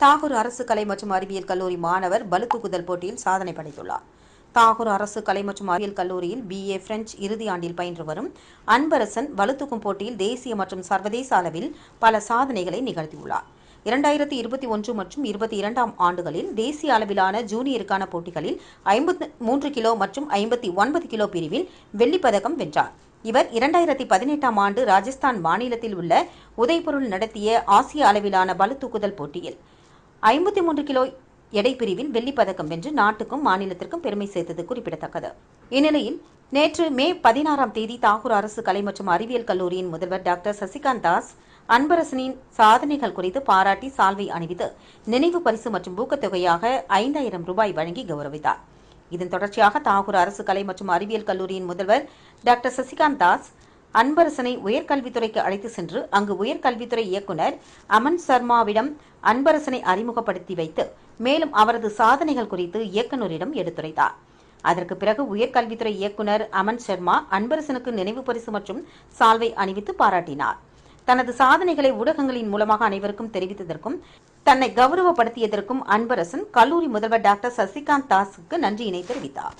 தாகூர் அரசு கலை மற்றும் அறிவியல் கல்லூரி மாணவர் பளுதூக்குதல் போட்டியில் சாதனை படைத்துள்ளார். தாகூர் அரசு கலை மற்றும் அறிவியல் கல்லூரியில் BA பிரெஞ்சு இறுதி ஆண்டில் பயின்று வரும் அன்பரசன் பளுதூக்கும் போட்டியில் தேசிய மற்றும் சர்வதேச அளவில் பல சாதனைகளை நிகழ்த்தியுள்ளார். 2021 மற்றும் 22ஆம் ஆண்டுகளில் தேசிய அளவிலான ஜூனியருக்கான போட்டிகளில் 53 கிலோ மற்றும் 59 கிலோ பிரிவில் வெள்ளிப்பதக்கம் வென்றார். இவர் 2018ஆம் ஆண்டு ராஜஸ்தான் மாநிலத்தில் உள்ள உதய்பூரில் நடத்திய ஆசிய அளவிலான பளுதூக்குதல் போட்டியில் 53 கிலோ எடை பிரிவில் வெள்ளிப்பதக்கம் வென்று நாட்டுக்கும் மாநிலத்திற்கும் பெருமை சேர்த்தது குறிப்பிடத்தக்கது. இந்நிலையில் நேற்று மே 16ஆம் தேதி தாகூர் அரசு கலை மற்றும் அறிவியல் கல்லூரியின் முதல்வர் டாக்டர் சசிகாந்த் தாஸ் அன்பரசனின் சாதனைகள் குறித்து பாராட்டி சால்வை அணிவித்து நினைவு பரிசு மற்றும் ஊக்கத்தொகையாக 5000 ரூபாய் வழங்கி கௌரவித்தார். இதன் தொடர்ச்சியாக தாகூர் அரசு கலை மற்றும் அறிவியல் கல்லூரியின் முதல்வர் டாக்டர் சசிகாந்த் தாஸ் அன்பரசனை உயர்கல்வித்துறைக்கு அழைத்து சென்று அங்கு உயர்கல்வித்துறை இயக்குநர் அமன் சர்மாவிடம் அன்பரசனை அறிமுகப்படுத்தி வைத்து மேலும் அவரது சாதனைகள் குறித்து இயக்குநரிடம் எடுத்துரைத்தார். அதற்கு பிறகு உயர்கல்வித்துறை இயக்குநர் அமன் சர்மா அன்பரசனுக்கு நினைவு பரிசு மற்றும் சால்வை அணிவித்து பாராட்டினார். தனது சாதனைகளை ஊடகங்களின் மூலமாக அனைவருக்கும் தெரிவித்ததற்கும் தன்னை கௌரவப்படுத்தியதற்கும் அன்பரசன் கல்லூரி முதல்வர் டாக்டர் சசிகாந்த் தாஸுக்கு நன்றியினை தெரிவித்தார்.